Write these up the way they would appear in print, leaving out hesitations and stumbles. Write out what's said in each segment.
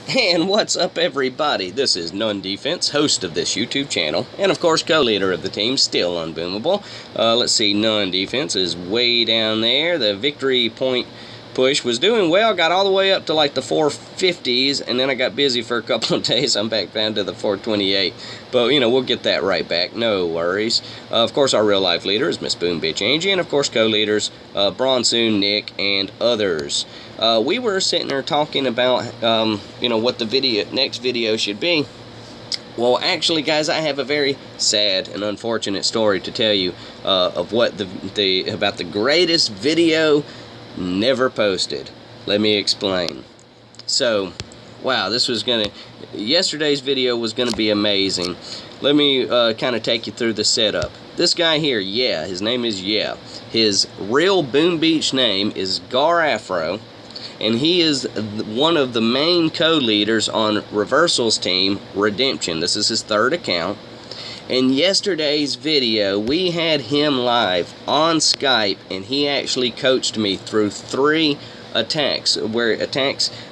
And what's up, everybody? This is None Defense, host of this YouTube channel, and of course co-leader of the team, still unboomable. Let's see, None Defense is way down there. The victory point push was doing well, got all the way up to like the 450s, and then I got busy for a couple of days. I'm back down to the 428, but you know, we'll get that right back, no worries. Of course, our real life leader is Miss Boom Bitch Angie, and of course co-leaders Bronsoon, Nick, and others. We were sitting there talking about you know, what the next video should be. Well, actually, guys, I have a very sad and unfortunate story to tell you of what about the greatest video never posted. Let me explain. So, wow, yesterday's video was gonna be amazing. Let me kind of take you through the setup. This guy here, Yeah, his name is Yeah. His real Boom Beach name is Gar Afro, and he is one of the main co-leaders on Reversal's team, Redemption. This is his third account. In yesterday's video, we had him live on Skype, and he actually coached me through 3 attacks where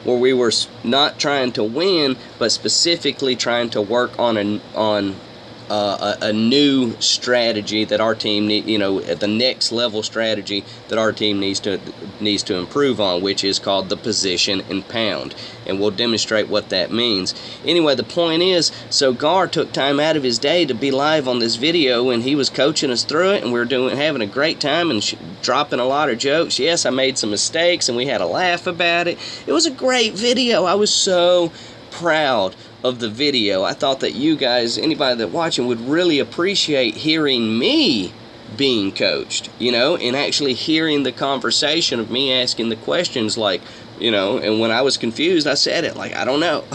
we were not trying to win, but specifically trying to work on a new strategy that our team at the next level strategy that our team needs to improve on, which is called the position and pound, and we'll demonstrate what that means. Anyway, the point is, so Gar took time out of his day to be live on this video, and he was coaching us through it, and we were having a great time and dropping a lot of jokes. Yes, I made some mistakes, and we had a laugh about it. It was a great video. I was so proud of the video. I thought that you guys, anybody that watching, would really appreciate hearing me being coached, and actually hearing the conversation of me asking the questions, like, and when I was confused, I said it, like, I don't know,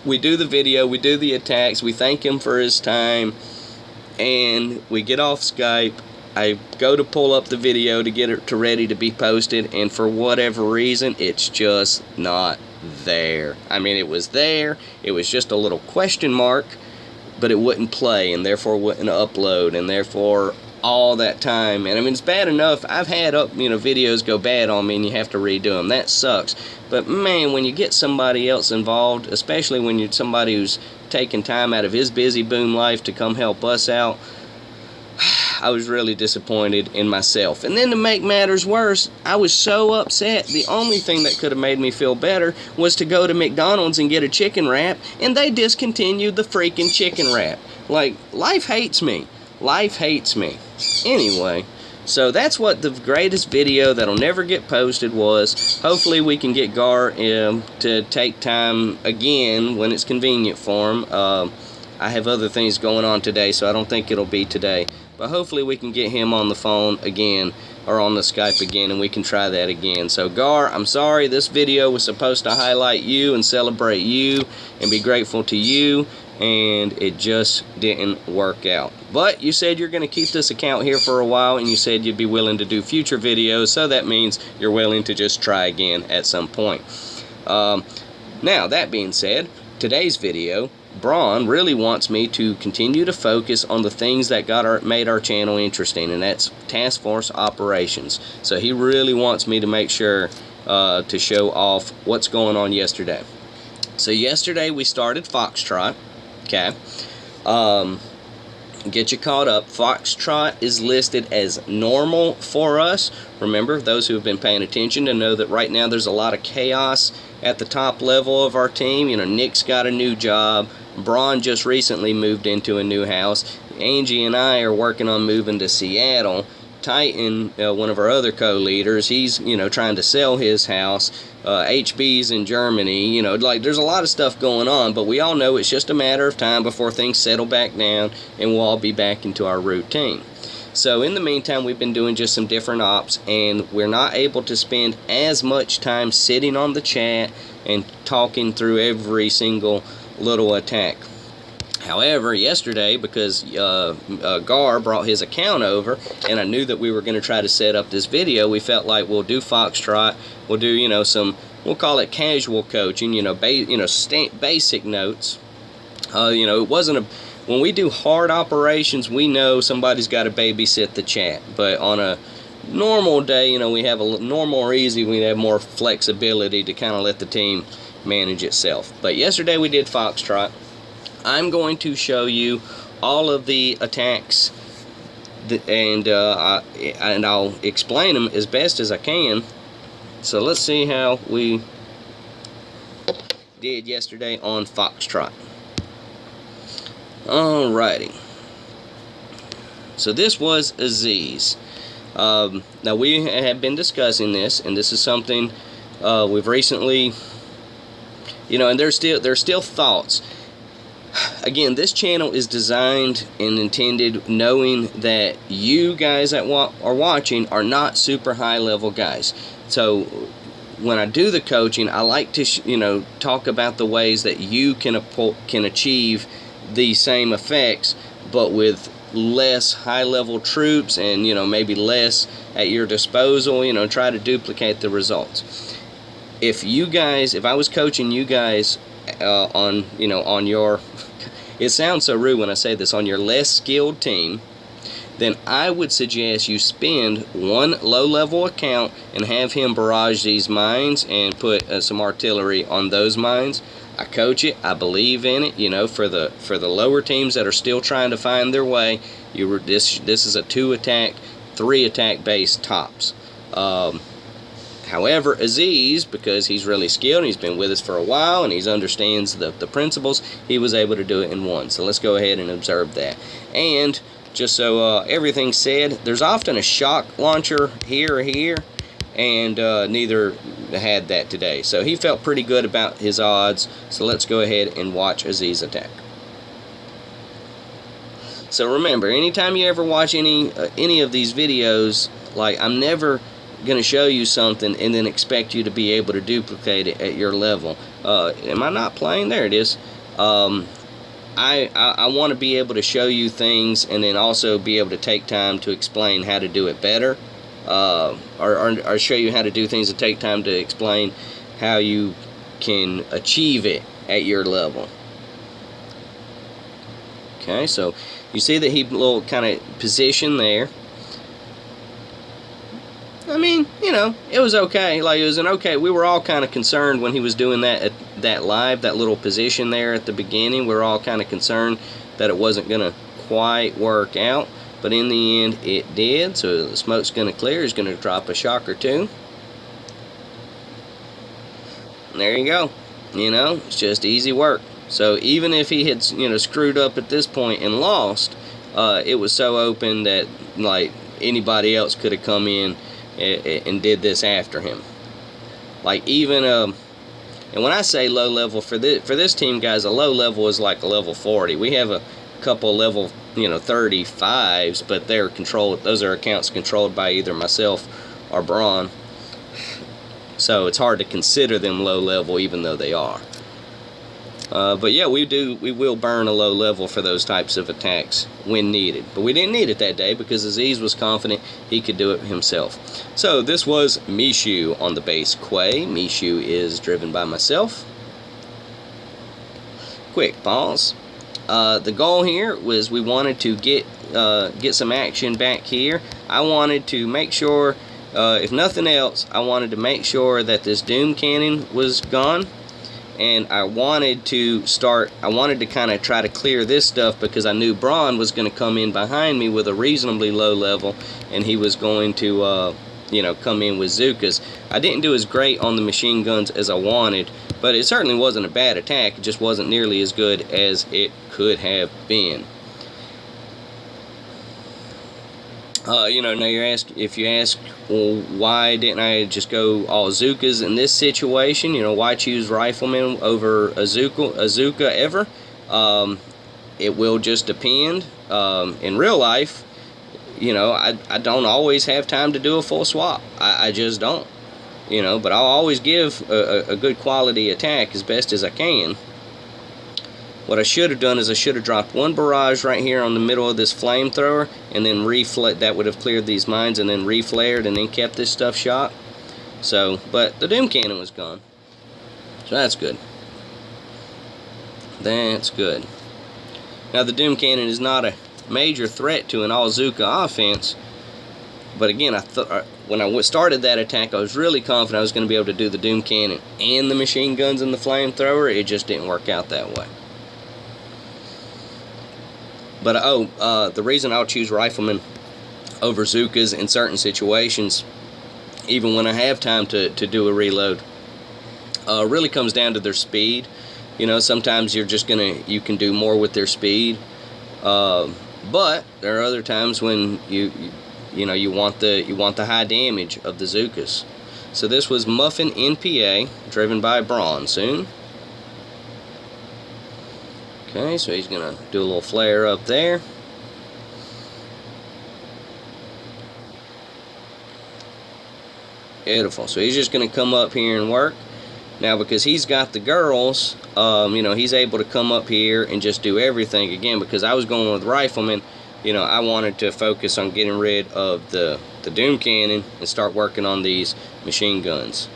We do the video, we do the attacks, we thank him for his time, and we get off Skype. I go to pull up the video to get it ready to be posted, and for whatever reason, it's just not there. I mean, it was there, it was just a little question mark, but it wouldn't play, and therefore wouldn't upload, and therefore all that time. And I mean, it's bad enough. I've had videos go bad on me and you have to redo them. That sucks. But man, when you get somebody else involved, especially when you're somebody who's taking time out of his busy boom life to come help us out, I was really disappointed in myself. And then to make matters worse, I was so upset. The only thing that could have made me feel better was to go to McDonald's and get a chicken wrap, and they discontinued the freaking chicken wrap. Like, life hates me. Life hates me. Anyway, so that's what the greatest video that'll never get posted was. Hopefully we can get Gar to take time again when it's convenient for him. I have other things going on today, so I don't think it'll be today. But hopefully we can get him on the phone again, or on the Skype again, and we can try that again. So Gar, I'm sorry, this video was supposed to highlight you and celebrate you and be grateful to you, and it just didn't work out. But you said you're going to keep this account here for a while, and you said you'd be willing to do future videos, so that means you're willing to just try again at some point. Now, that being said, today's video, Braun really wants me to continue to focus on the things that made our channel interesting, and that's task force operations. So he really wants me to make sure to show off what's going on yesterday. So yesterday we started Foxtrot. Okay. Get you caught up. Foxtrot is listed as normal for us. Remember, those who have been paying attention to know that right now there's a lot of chaos at the top level of our team. Nick's got a new job. Braun just recently moved into a new house. Angie and I are working on moving to Seattle. Titan, one of our other co-leaders, he's trying to sell his house. HB's in Germany. Like, there's a lot of stuff going on, but we all know it's just a matter of time before things settle back down and we'll all be back into our routine. So in the meantime, we've been doing just some different ops, and we're not able to spend as much time sitting on the chat and talking through every single little attack. However, yesterday, because Gar brought his account over, and I knew that we were going to try to set up this video, we felt like we'll do Foxtrot, we'll do, some, we'll call it casual coaching, basic notes. It wasn't when we do hard operations, we know somebody's got to babysit the chat, but on a normal day, you know, we have a normal or easy, we have more flexibility to kind of let the team manage itself. But yesterday we did Foxtrot. I'm going to show you all of the attacks, and I'll explain them as best as I can. So let's see how we did yesterday on Foxtrot. Alrighty. So this was Aziz. Now we have been discussing this, and this is something we've recently, you know, and there's still thoughts. Again, this channel is designed and intended knowing that you guys that are watching are not super high level guys. So when I do the coaching, I like to you know, talk about the ways that you can achieve the same effects, but with less high level troops, and, you know, maybe less at your disposal. You know, try to duplicate the results. If I was coaching you guys on, you know, on your, it sounds so rude when I say this, on your less skilled team, then I would suggest you spend one low-level account and have him barrage these mines and put some artillery on those mines. I coach it. I believe in it. You know, for the lower teams that are still trying to find their way, this is a 2-attack, 3-attack base tops. However, Aziz, because he's really skilled and he's been with us for a while and he understands the principles, he was able to do it in 1. So let's go ahead and observe that. And just so everything's said, there's often a shock launcher here or here, and neither had that today. So he felt pretty good about his odds. So let's go ahead and watch Aziz attack. So remember, anytime you ever watch any of these videos, like, I'm never going to show you something and then expect you to be able to duplicate it at your level. Am I not playing? There it is. I want to be able to show you things and then also be able to take time to explain how to do it better, or show you how to do things and take time to explain how you can achieve it at your level. Okay, so you see that he little kind of position there. I mean, you know, it was okay. Like, it was an okay. We were all kind of concerned when he was doing that live, that little position there at the beginning. We were all kind of concerned that it wasn't going to quite work out. But in the end, it did. So the smoke's going to clear. He's going to drop a shock or two. And there you go. You know, it's just easy work. So even if he had, you know, screwed up at this point and lost, it was so open that, like, anybody else could have come in and did this after him. Like, even and when I say low level for this team, guys, a low level is like a level 40. We have a couple level, you know, 35s, but they're controlled. Those are accounts controlled by either myself or Braun. So it's hard to consider them low level, even though they are. But yeah, we will burn a low level for those types of attacks when needed. But we didn't need it that day because Aziz was confident he could do it himself. So this was Mishu on the base Quay. Mishu is driven by myself. Quick pause. The goal here was we wanted to get some action back here. I wanted to make sure, if nothing else, I wanted to make sure that this Doom Cannon was gone. And I wanted to kind of try to clear this stuff because I knew Braun was going to come in behind me with a reasonably low level, and he was going to, you know, come in with Zookas. I didn't do as great on the machine guns as I wanted, but it certainly wasn't a bad attack. It just wasn't nearly as good as it could have been. You know, now if you ask, well, why didn't I just go all Zookas in this situation? You know, why choose Rifleman over Azuka ever? It will just depend. In real life, you know, I don't always have time to do a full swap. I just don't. You know, but I'll always give a good quality attack as best as I can. What I should have done is I should have dropped one barrage right here on the middle of this flamethrower, and then that would have cleared these mines, and then reflared and then kept this stuff shot. So, but the Doom Cannon was gone. So that's good. That's good. Now the Doom Cannon is not a major threat to an All-Zooka offense, But again, when I started that attack, I was really confident I was going to be able to do the Doom Cannon and the machine guns and the flamethrower. It just didn't work out that way. But the reason I'll choose Rifleman over Zookas in certain situations, even when I have time to do a reload, really comes down to their speed. You know, sometimes you can do more with their speed, but there are other times when you want the high damage of the Zookas. So this was Muffin NPA, driven by Braun soon. Okay, so he's gonna do a little flare up there. Beautiful. So he's just gonna come up here and work. Now, because he's got the girls, he's able to come up here and just do everything again. Because I was going with Rifleman, I wanted to focus on getting rid of the Doom Cannon and start working on these machine guns.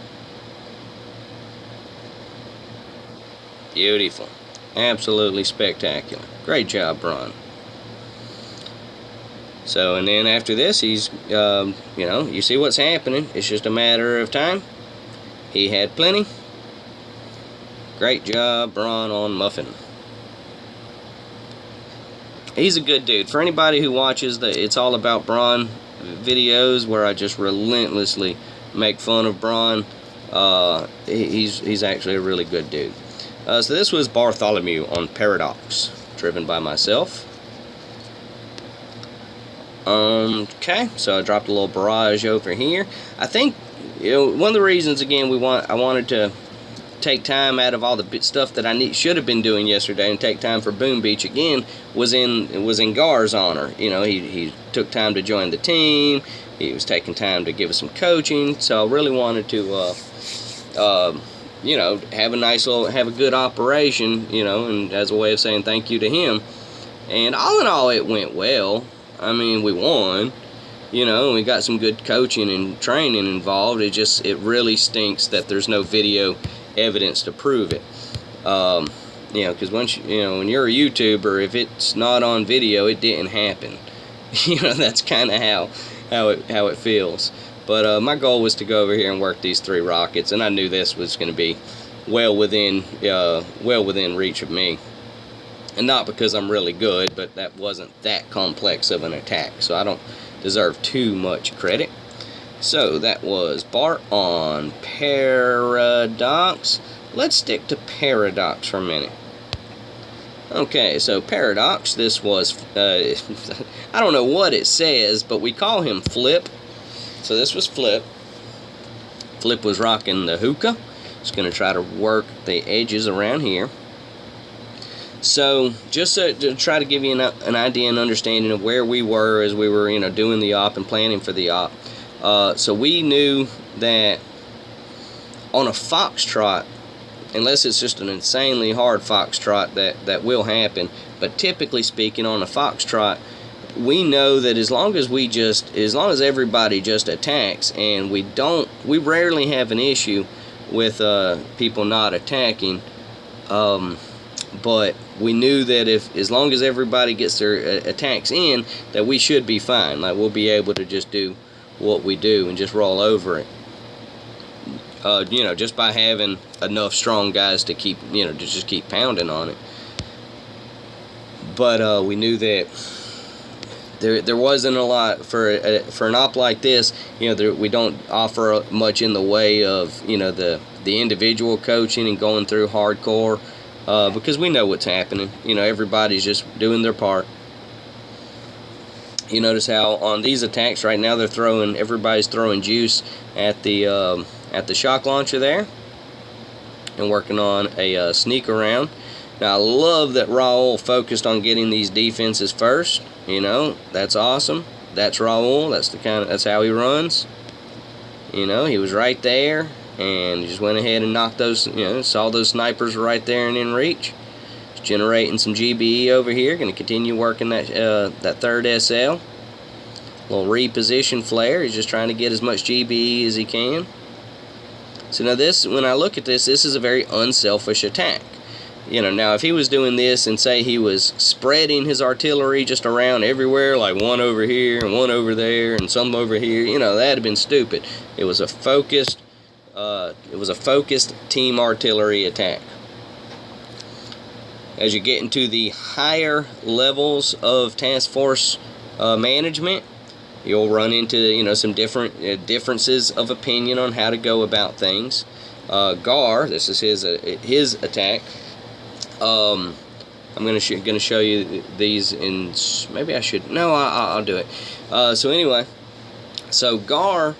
Beautiful. Absolutely spectacular. Great job, Braun. So, and then after this, he's, you see what's happening. It's just a matter of time. He had plenty. Great job, Braun, on Muffin. He's a good dude. For anybody who watches the It's All About Braun videos, where I just relentlessly make fun of Braun, he's actually a really good dude. So this was Bartholomew on Paradox, driven by myself. Okay, so I dropped a little barrage over here. I think, one of the reasons, again, I wanted to take time out of all the stuff that I should have been doing yesterday and take time for Boom Beach again was in Gar's honor. He took time to join the team. He was taking time to give us some coaching. So I really wanted to have a good operation, and as a way of saying thank you to him. And all in all, it went well. I mean, we won, we got some good coaching and training involved. It really stinks that there's no video evidence to prove it. Because once when you're a YouTuber, if it's not on video, it didn't happen. That's kind of how it feels. But my goal was to go over here and work these 3 rockets, and I knew this was going to be well within reach of me. And not because I'm really good, but that wasn't that complex of an attack, so I don't deserve too much credit. So that was Bart on Paradox. Let's stick to Paradox for a minute. Okay, so Paradox, this was, I don't know what it says, but we call him Flip. So this was Flip. Flip was rocking the hookah. Just going to try to work the edges around here. So, just to try to give you an idea and understanding of where we were as we were, doing the op and planning for the op. So we knew that on a foxtrot, unless it's just an insanely hard foxtrot, that will happen. But typically speaking, on a foxtrot, we know that as long as everybody just attacks, and we rarely have an issue with people not attacking. But we knew that as long as everybody gets their attacks in, that we should be fine. Like, we'll be able to just do what we do and just roll over it. Just by having enough strong guys to keep, to just keep pounding on it. But we knew that there wasn't a lot for an op like this. We don't offer much in the way of the individual coaching and going through hardcore. Because we know what's happening. Everybody's just doing their part. You notice how on these attacks right now everybody's throwing juice at the shock launcher there, and working on a sneak around. Now I love that Raul focused on getting these defenses first. That's awesome. That's Raul. That's how he runs. He was right there. And just went ahead and knocked those, saw those snipers right there and in reach. Just generating some GBE over here. Going to continue working that 3rd SL. Little reposition flare. He's just trying to get as much GBE as he can. So now when I look at this is a very unselfish attack. You know, now if he was doing this and say he was spreading his artillery just around everywhere, like one over here and one over there and some over here, you know, that'd have been stupid. It was a focused team artillery attack. As you get into the higher levels of task force management, you'll run into, you know, some different differences of opinion on how to go about things. Gar, this is his attack. I'm gonna show you these in, maybe I should, no, I'll do it. So anyway, so Gar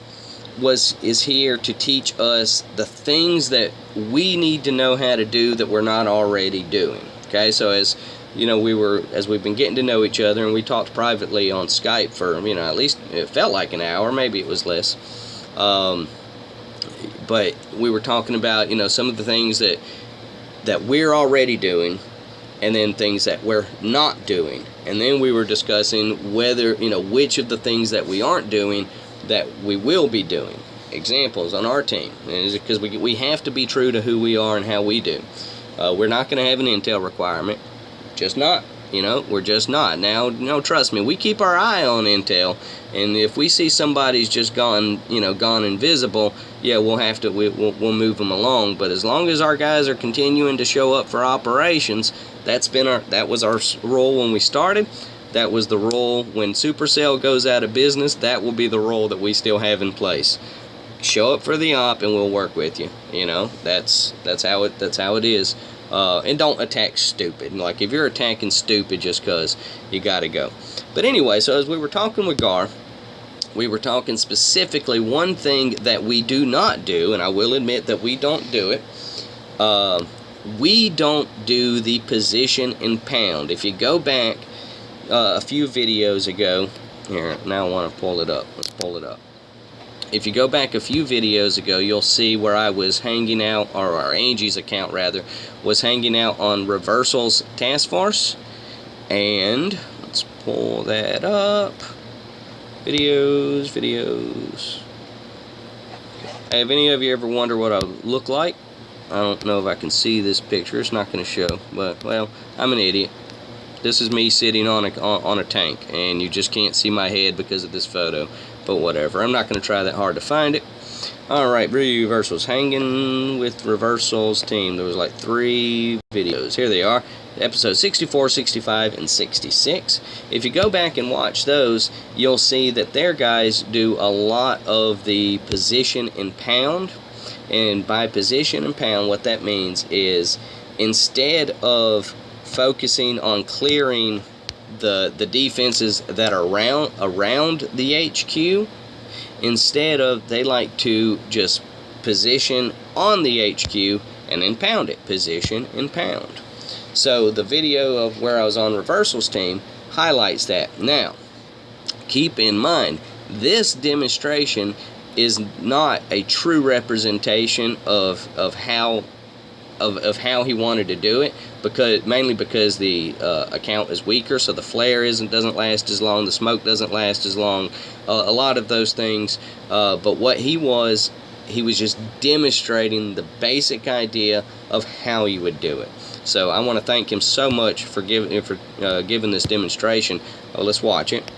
is here to teach us the things that we need to know how to do that we're not already doing. Okay, so as you know, we've been getting to know each other, and we talked privately on Skype for, you know, at least it felt like an hour, maybe it was less. But we were talking about, you know, some of the things that we're already doing, and then things that we're not doing. And then we were discussing whether, you know, which of the things that we aren't doing that we will be doing. Examples on our team, because we have to be true to who we are and how we do. We're not going to have an intel requirement. Just not. You know, we're just not. Now, no, trust me, we keep our eye on intel, and if we see somebody's just gone invisible, yeah, we'll move them along. But as long as our guys are continuing to show up for operations, that was our role when we started. That was the role when Supercell goes out of business. That will be the role that we still have in place. Show up for the op, and we'll work with you. You know, that's how it is. And don't attack stupid. Like, if you're attacking stupid just because, you gotta go. But anyway, so as we were talking with Gar, we were talking specifically one thing that we do not do, and I will admit that we don't do it. We don't do the position in pound. If you go back a few videos ago, here, now I want to pull it up. Let's pull it up. If you go back a few videos ago, you'll see where I was hanging out, or our Angie's account rather, was hanging out on Reversal's Task Force. And let's pull that up. Videos. Have any of you ever wondered what I look like? I don't know if I can see this picture. It's not going to show, but, well, I'm an idiot. This is me sitting on a tank, and you just can't see my head because of this photo. But whatever, I'm not going to try that hard to find it. Alright, Reversal's hanging with Reversal's team. There was like 3 videos. Here they are. Episode 64, 65, and 66. If you go back and watch those, you'll see that their guys do a lot of the position in pound. And by position in pound, what that means is, instead of focusing on clearing the defenses that are around the HQ, instead of, they like to just position on the HQ and then pound it. Position and pound. So the video of where I was on Reversal's team highlights that. Now, keep in mind, this demonstration is not a true representation of how he wanted to do it, mainly because the account is weaker, so the flare doesn't last as long, the smoke doesn't last as long, a lot of those things. But what he was just demonstrating the basic idea of how you would do it. So I want to thank him so much for giving this demonstration. Let's watch it.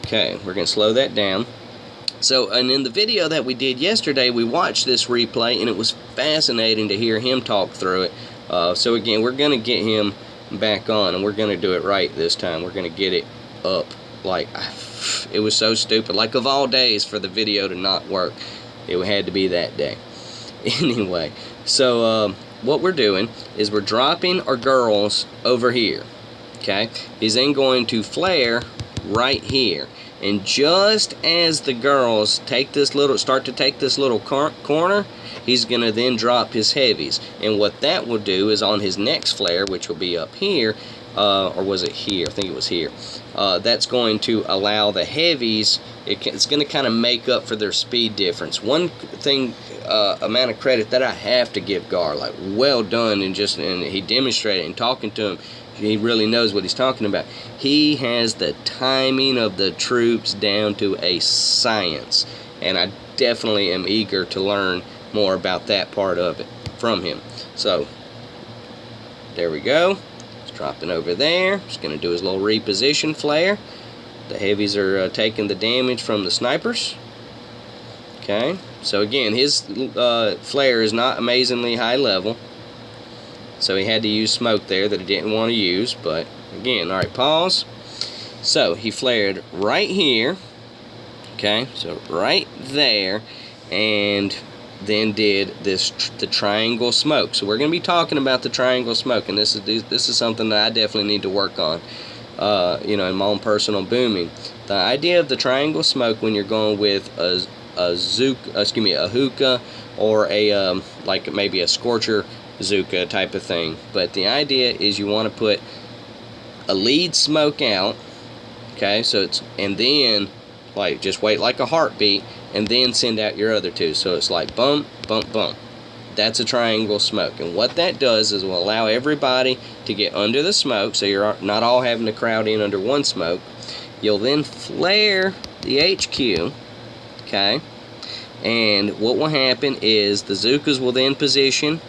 Okay, we're going to slow that down. So, and in the video that we did yesterday, we watched this replay, and it was fascinating to hear him talk through it. So again, we're going to get him back on, and we're going to do it right this time. We're going to get it up. Like, it was so stupid. Like, of all days for the video to not work, it had to be that day. Anyway, so what we're doing is we're dropping our girls over here. Okay? He's then going to flare right here. And just as the girls start to take this little corner, he's going to then drop his heavies. And what that will do is, on his next flare, which will be up here, or was it here? I think it was here. That's going to allow the heavies, it's going to kind of make up for their speed difference. One thing, amount of credit that I have to give Gar, like, well done, and he demonstrated, and talking to him, he really knows what he's talking about. He has the timing of the troops down to a science, and I definitely am eager to learn more about that part of it from him. So There we go. He's dropping over there. Just going to do his little reposition flare. The heavies are taking the damage from the snipers. Okay, so again, his flare is not amazingly high level, so he had to use smoke there that he didn't want to use. But again, alright, pause. So he flared right here, okay, so right there, and then did the triangle smoke. So we're going to be talking about the triangle smoke, and this is something that I definitely need to work on, you know, in my own personal booming. The idea of the triangle smoke when you're going with a hookah or a like maybe a scorcher Zuka type of thing. But the idea is you want to put a lead smoke out, okay, so it's, and then like just wait like a heartbeat and then send out your other two, so it's like bump bump bump. That's a triangle smoke, and what that does is will allow everybody to get under the smoke, so you're not all having to crowd in under one smoke. You'll then flare the HQ, okay, and what will happen is the Zukas will then position,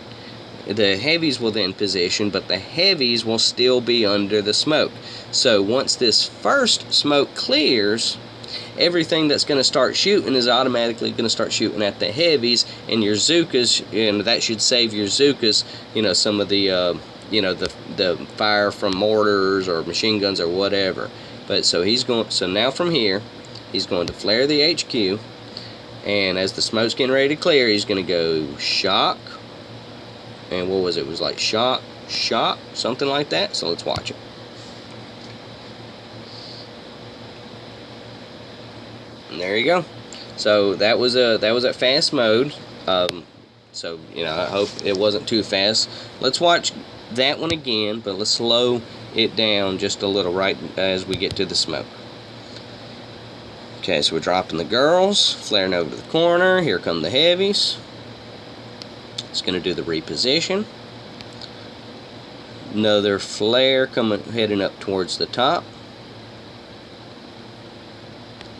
the heavies will then position, but the heavies will still be under the smoke. So once this first smoke clears, everything that's going to start shooting is automatically going to start shooting at the heavies, and your Zukas, and that should save your Zukas, you know, some of the you know, the fire from mortars or machine guns or whatever. But so he's going, so now from here he's going to flare the HQ, and as the smoke's getting ready to clear, he's going to go shock, and what was it? It was like shock, something like that. So let's watch it. And there you go. So that was at fast mode. So you know, I hope it wasn't too fast. Let's watch that one again, but let's slow it down just a little right as we get to the smoke. Okay, so we're dropping the girls, flaring over to the corner. Here come the heavies. It's going to do the reposition. Another flare coming, heading up towards the top.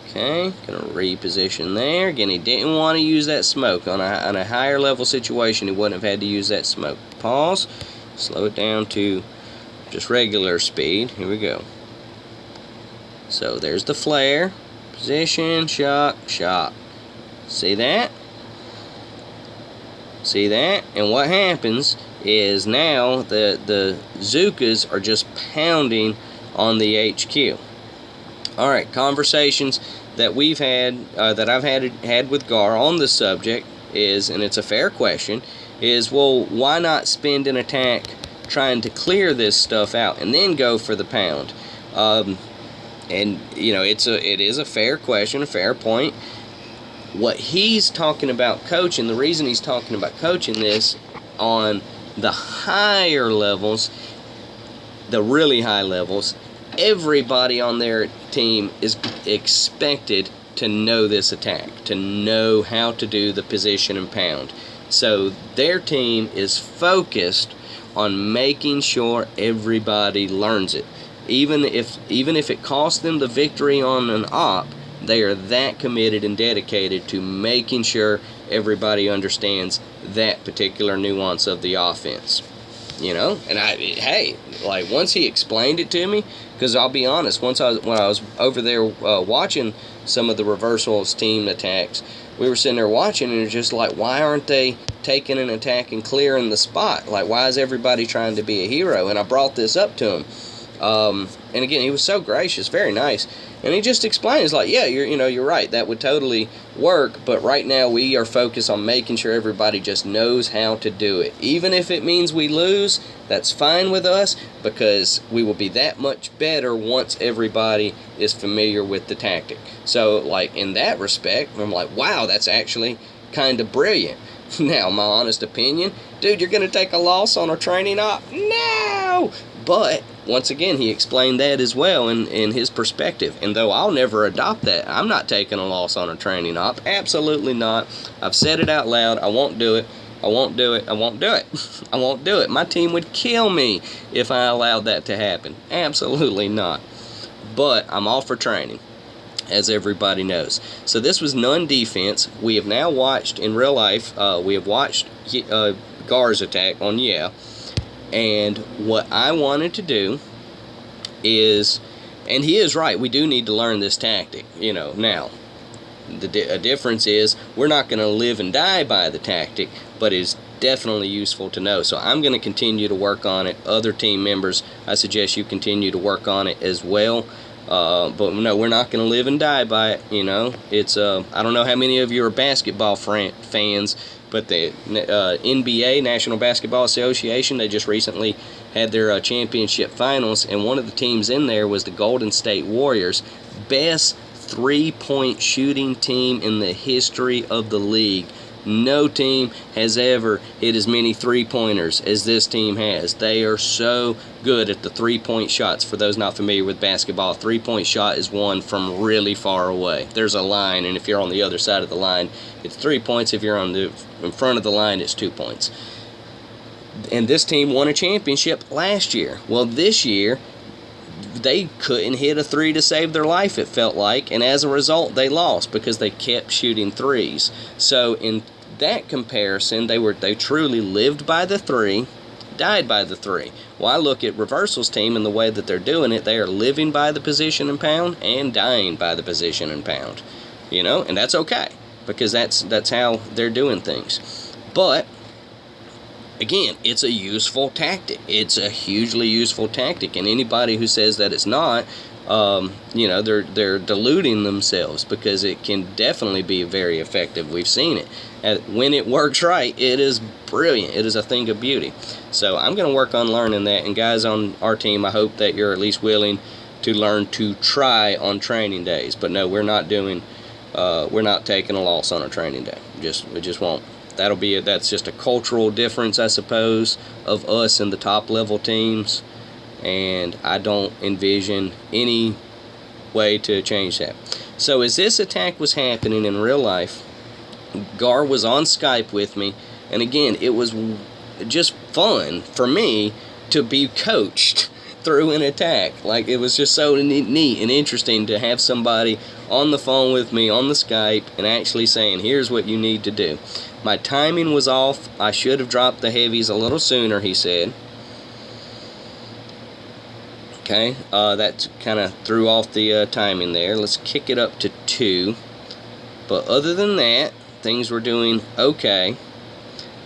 Okay, going to reposition there. Again, he didn't want to use that smoke. On a higher level situation, he wouldn't have had to use that smoke. Pause. Slow it down to just regular speed. Here we go. So there's the flare. Position, shock, shock. See that? See that? And what happens is now the Zukas are just pounding on the HQ. Alright, conversations that we've had, that I've had with Gar on the subject is, and it's a fair question, is, well, why not spend an attack trying to clear this stuff out and then go for the pound? And you know, it is a fair question, a fair point. What he's talking about coaching, the reason he's talking about coaching this on the higher levels, the really high levels, everybody on their team is expected to know this attack, to know how to do the position and pound. So their team is focused on making sure everybody learns it. Even if it costs them the victory on an op, they are that committed and dedicated to making sure everybody understands that particular nuance of the offense. You know, and hey, like once he explained it to me, because I'll be honest, when I was over there watching some of the reversals team attacks, we were sitting there watching, and it's just like, why aren't they taking an attack and clearing the spot? Like, why is everybody trying to be a hero? And I brought this up to him. And again, he was so gracious, very nice, and he just explained, it's like, yeah, you're right, that would totally work, but right now we are focused on making sure everybody just knows how to do it. Even if it means we lose, that's fine with us, because we will be that much better once everybody is familiar with the tactic. So, like, in that respect, I'm like, wow, that's actually kind of brilliant. Now, my honest opinion, dude, you're going to take a loss on a training op? No! But, once again, he explained that as well in his perspective. And though I'll never adopt that, I'm not taking a loss on a training op. Absolutely not. I've said it out loud. I won't do it. I won't do it. I won't do it. I won't do it. My team would kill me if I allowed that to happen. Absolutely not. But I'm all for training, as everybody knows. So this was non-defense. We have now watched, in real life, we have watched Gar's attack on Yeah. And what I wanted to do is, and he is right, we do need to learn this tactic, now. A difference is we're not going to live and die by the tactic, but it's definitely useful to know. So I'm going to continue to work on it. Other team members, I suggest you continue to work on it as well. But no, we're not going to live and die by it. It's I don't know how many of you are basketball fans, but the NBA, National Basketball Association, they just recently had their championship finals, and one of the teams in there was the Golden State Warriors, best three-point shooting team in the history of the league. No team has ever hit as many three-pointers as this team has. They are so good at the three-point shots. For those not familiar with basketball, a three-point shot is one from really far away. There's a line, and if you're on the other side of the line, it's 3 points. If you're in front of the line, it's 2 points. And this team won a championship last year. Well, this year, they couldn't hit a three to save their life, it felt like, and as a result they lost because they kept shooting threes. So in that comparison, they truly lived by the three, died by the three. Well, I look at Reversal's team and the way that they're doing it, they are living by the position and pound and dying by the position and pound, and that's okay, because that's how they're doing things. But again, it's a useful tactic. It's a hugely useful tactic, and anybody who says that it's not, they're deluding themselves, because it can definitely be very effective. We've seen it. When it works right, it is brilliant. It is a thing of beauty. So I'm going to work on learning that, and guys on our team, I hope that you're at least willing to learn to try on training days. But no, we're not taking a loss on a training day. We just won't. That's just a cultural difference, I suppose, of us and the top level teams, and I don't envision any way to change that. So as this attack was happening in real life, Gar was on Skype with me, and again, it was just fun for me to be coached through an attack. Like, it was just so neat and interesting to have somebody on the phone with me on the Skype and actually saying, here's what you need to do. My timing was off. I should have dropped the heavies a little sooner, he said. Okay, that kind of threw off the timing there. Let's kick it up to 2. But other than that, things were doing okay.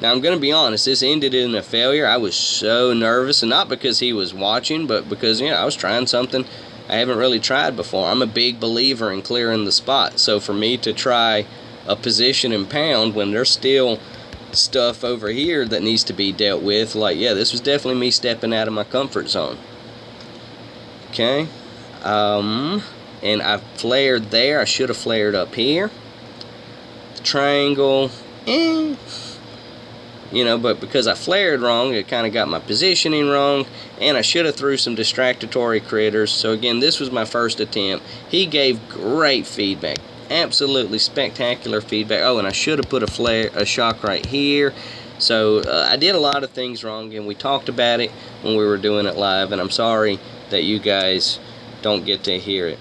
Now, I'm going to be honest, this ended in a failure. I was so nervous, and not because he was watching, but because, I was trying something I haven't really tried before. I'm a big believer in clearing the spot. So for me to try a position and pound when there's still stuff over here that needs to be dealt with, this was definitely me stepping out of my comfort zone. Okay. And I flared there. I should have flared up here. The triangle, but because I flared wrong, it kind of got my positioning wrong, and I should have threw some distractory critters. So again, this was my first attempt. He gave great feedback, absolutely spectacular feedback. Oh, and I should have put a shock right here. So I did a lot of things wrong, and we talked about it when we were doing it live, and I'm sorry that you guys don't get to hear it.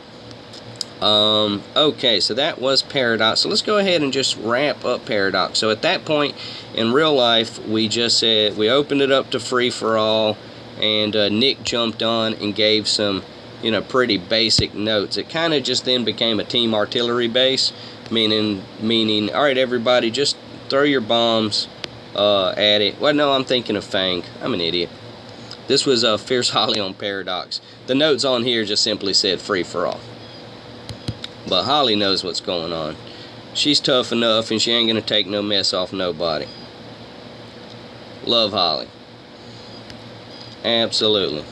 Okay, so that was Paradox. So let's go ahead and just wrap up Paradox. So at that point in real life, we just said, we opened it up to free-for-all, and Nick jumped on and gave some, pretty basic notes. It kind of just then became a team artillery base, meaning, all right, everybody, just throw your bombs at it. Well, no, I'm thinking of Fang. I'm an idiot. This was Fierce Holly on Paradox. The notes on here just simply said free-for-all. But Holly knows what's going on. She's tough enough, and she ain't going to take no mess off nobody. Love Holly. Absolutely.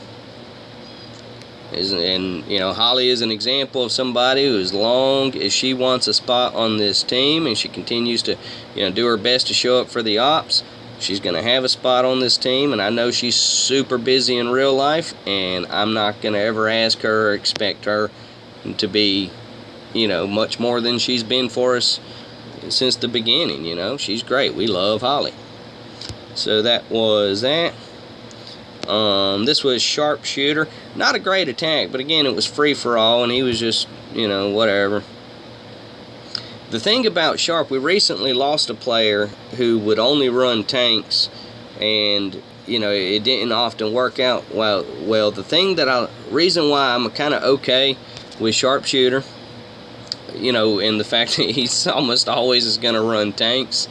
And, Holly is an example of somebody who, as long as she wants a spot on this team and she continues to, do her best to show up for the ops, she's going to have a spot on this team. And I know she's super busy in real life, and I'm not going to ever ask her or expect her to be, much more than she's been for us since the beginning. She's great. We love Holly. So that was that. This was Sharpshooter. Not a great attack, but again, it was free-for-all, and he was just, whatever. The thing about Sharp, we recently lost a player who would only run tanks, and you know, it didn't often work out well. The reason why I'm kind of okay with Sharpshooter, you know, and the fact that he's almost always is going to run tanks,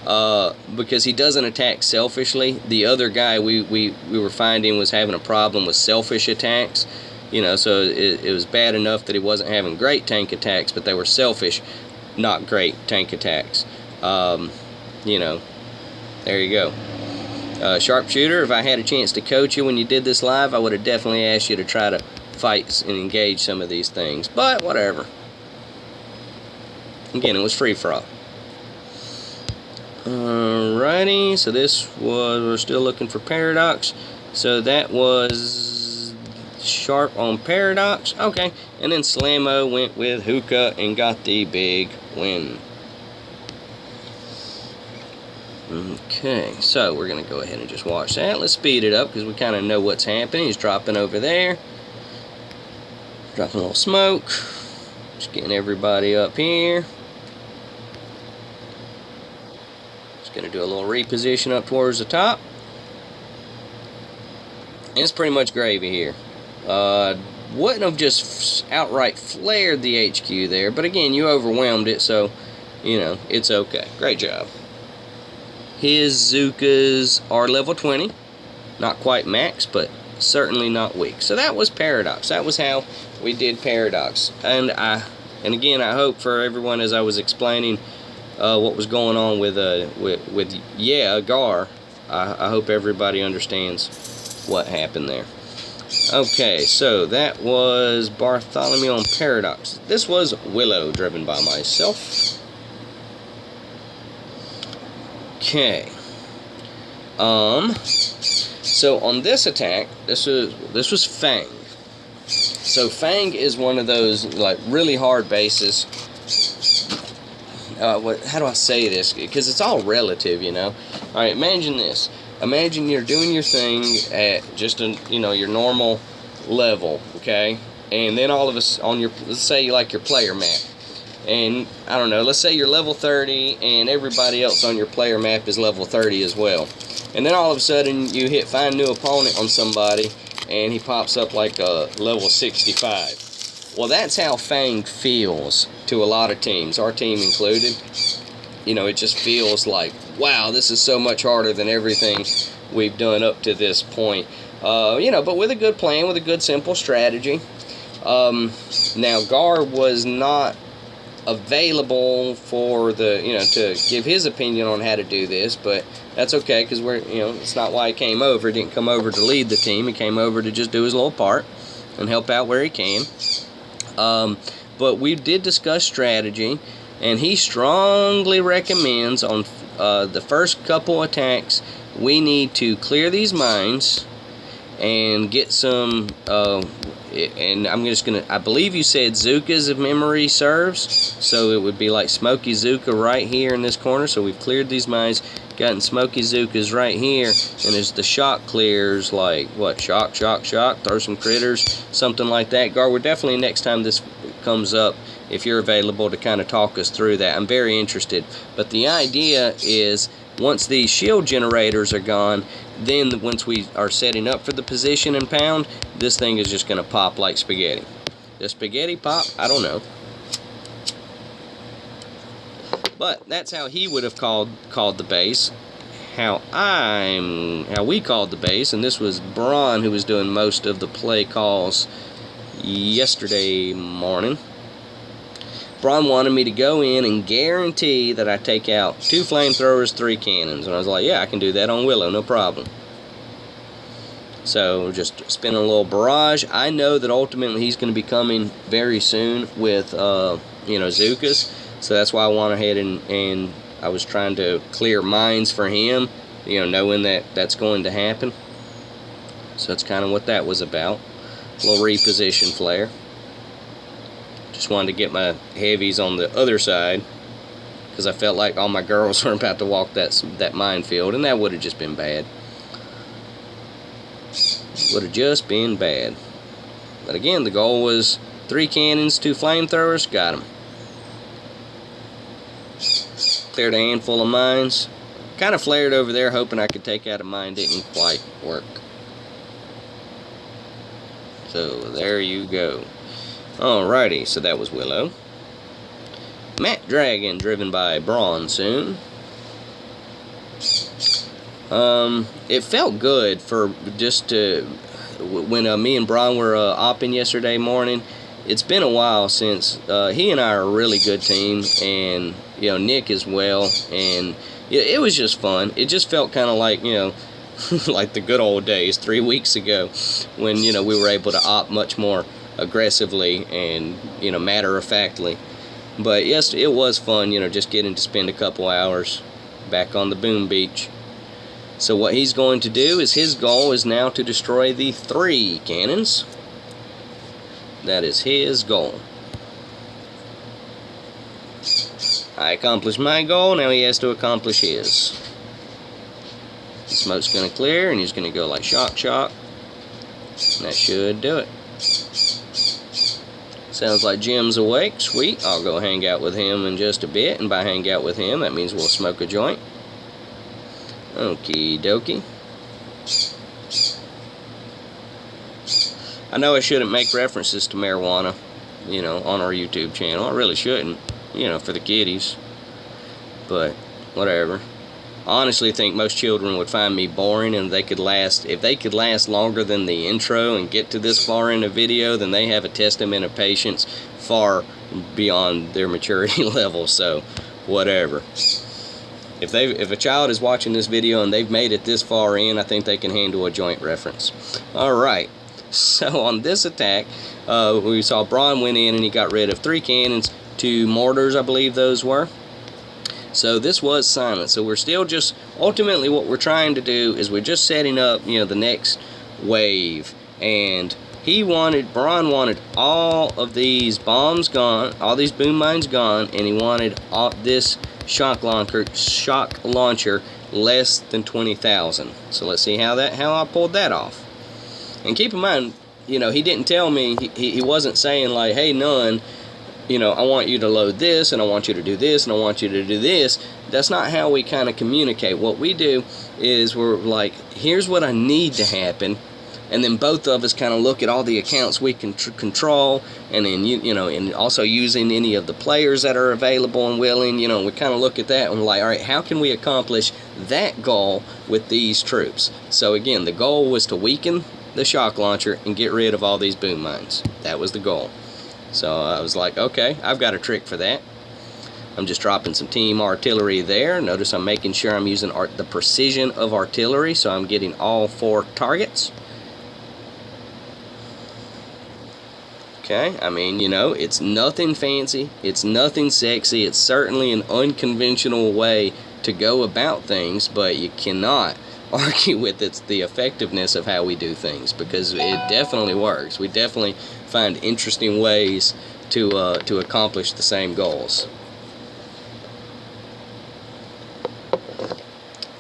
because he doesn't attack selfishly. The other guy we were finding was having a problem with selfish attacks, you know, so it was bad enough that he wasn't having great tank attacks, but they were selfish, not great tank attacks. You know, there you go. Sharpshooter, if I had a chance to coach you when you did this live, I would have definitely asked you to try to fight and engage some of these things, but whatever. Again, it was free-for-all. Alrighty, so we're still looking for Paradox. So that was Sharp on Paradox. Okay, and then Slammo went with Hookah and got the big win. Okay, so we're going to go ahead and just watch that. Let's speed it up because we kind of know what's happening. He's dropping over there. Dropping a little smoke. Just getting everybody up here. Just going to do a little reposition up towards the top. And it's pretty much gravy here. Wouldn't have just outright flared the HQ there, but again, you overwhelmed it, so, you know, it's okay. Great job. His Zookas are level 20. Not quite max, but certainly not weak. So that was Paradox. That was how we did Paradox. And again, I hope for everyone, as I was explaining what was going on with Gar, I hope everybody understands what happened there. Okay, so that was Bartholomew on Paradox. This was Willow, driven by myself. Okay. So on this attack, this was Fang. So Fang is one of those like really hard bases. How do I say this? Because it's all relative, you know. All right, imagine this. Imagine you're doing your thing at just your normal level, okay? And then all of us on your, let's say like your player map. And, I don't know, let's say you're level 30 and everybody else on your player map is level 30 as well. And then all of a sudden you hit find new opponent on somebody and he pops up like a level 65. Well, that's how Fang feels to a lot of teams, our team included. You know, it just feels like, wow, this is so much harder than everything we've done up to this point. You know, but with a good plan, with a good simple strategy. Now, Gar was not available for to give his opinion on how to do this, but that's okay because it's not why he came over. He didn't come over to lead the team. He came over to just do his little part and help out where he can. But we did discuss strategy, and he strongly recommends on the first couple attacks we need to clear these mines and get some and I'm just gonna, I believe you said Zookas if memory serves, so it would be like Smoky Zooka right here in this corner. So we've cleared these mines, gotten Smoky Zookas right here, and as the shock clears, like what, shock, throw some critters, something like that. Gar, we're definitely, next time this comes up, if you're available to kind of talk us through that, I'm very interested. But the idea is, once these shield generators are gone, then once we are setting up for the position and pound, this thing is just going to pop like spaghetti. Does spaghetti pop? I don't know. But that's how he would have called the base. How we called the base, and this was Braun who was doing most of the play calls yesterday morning. Braun wanted me to go in and guarantee that I take out 2 flamethrowers, 3 cannons. And I was like, yeah, I can do that on Willow, no problem. So just spinning a little barrage. I know that ultimately he's going to be coming very soon with, Zookas. So that's why I went ahead and I was trying to clear mines for him, knowing that that's going to happen. So that's kind of what that was about. A little reposition flare. Just wanted to get my heavies on the other side because I felt like all my girls were about to walk that minefield, and that would have just been bad. Would have just been bad. But again, the goal was 3 cannons, 2 flamethrowers, got them. Cleared a handful of mines. kind of flared over there, hoping I could take out a mine. Didn't quite work. So there you go. Alrighty, so that was Willow. Matt Dragon, driven by Bronsoon. It felt good for just to, when me and Bron were opping yesterday morning. It's been a while since he and I are a really good team, and you know, Nick as well, and it was just fun. It just felt kind of like, you know, like the good old days 3 weeks ago, when, you know, we were able to opt much more aggressively and, you know, matter-of-factly. But yes, it was fun, you know, just getting to spend a couple hours back on the Boom Beach. So what he's going to do is, his goal is now to destroy the 3 cannons. That is his goal. I accomplished my goal, now he has to accomplish his. The smoke's going to clear, and he's going to go like shock, shock. And that should do it. Sounds like Jim's awake. Sweet. I'll go hang out with him in just a bit, and by hang out with him, that means we'll smoke a joint. Okie dokie. I know I shouldn't make references to marijuana, you know, on our YouTube channel. I really shouldn't, you know, for the kiddies. But whatever. I honestly think most children would find me boring, and if they could last longer than the intro and get to this far in the video, then they have a testament of patience far beyond their maturity level. So whatever. If a child is watching this video and they've made it this far in, I think they can handle a joint reference. Alright, so on this attack, we saw Bron went in and he got rid of 3 cannons, 2 mortars, I believe those were. So this was silent. So we're still just, ultimately what we're trying to do is we're just setting up, you know, the next wave. And Bron wanted all of these bombs gone, all these boom mines gone, and he wanted all this shock launcher less than 20,000. So let's see how I pulled that off. And keep in mind, you know, he didn't tell me, he wasn't saying like, hey, none, you know, I want you to load this, and I want you to do this, and I want you to do this. That's not how we kind of communicate. What we do is we're like, here's what I need to happen, and then both of us kind of look at all the accounts we can control, and then, you know, and also using any of the players that are available and willing, you know, we kind of look at that and we're like, all right, how can we accomplish that goal with these troops? So again, the goal was to weaken the shock launcher and get rid of all these boom mines. That was the goal. So I was like, okay, I've got a trick for that. I'm just dropping some team artillery there. Notice I'm making sure I'm using the precision of artillery, so I'm getting all 4 targets. Okay, I mean, you know, it's nothing fancy, it's nothing sexy, it's certainly an unconventional way to go about things, but you cannot argue with the effectiveness of how we do things, because it definitely works. We definitely find interesting ways to accomplish the same goals.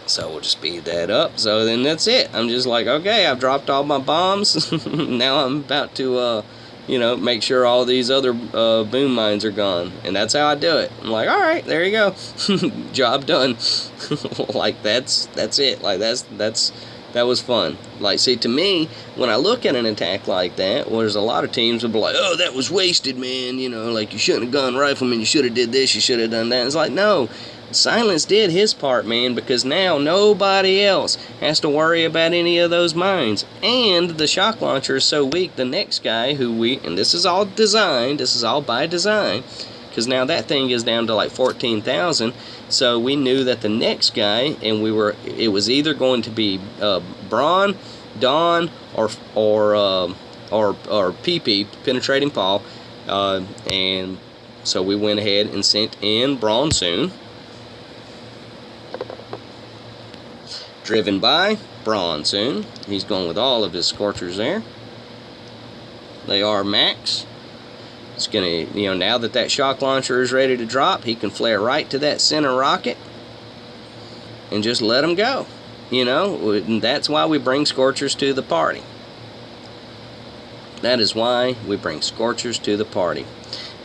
So we'll just speed that up. So then that's it. I'm just like, okay, I've dropped all my bombs. Now I'm about to you know, make sure all these other boom mines are gone, and that's how I do it. I'm like, all right, there you go, job done. Like that's it. Like that was fun. Like, see, to me, when I look at an attack like that, well, there's a lot of teams that will be like, oh, that was wasted, man. You know, like, you shouldn't have gone rifleman. You should have did this. You should have done that. It's like, no. Silence did his part, man, because now nobody else has to worry about any of those mines. And the shock launcher is so weak, the next guy and this is all designed, this is all by design, because now that thing is down to like 14,000, so we knew that the next guy, and it was either going to be Bron, Don, or PP, Penetrating Paul, and so we went ahead and sent in Bronsoon. Driven by Bronsoon. He's going with all of his Scorchers there. They are max. It's gonna, you know, now that shock launcher is ready to drop, he can flare right to that center rocket and just let him go. You know, and that's why we bring Scorchers to the party. That is why we bring Scorchers to the party.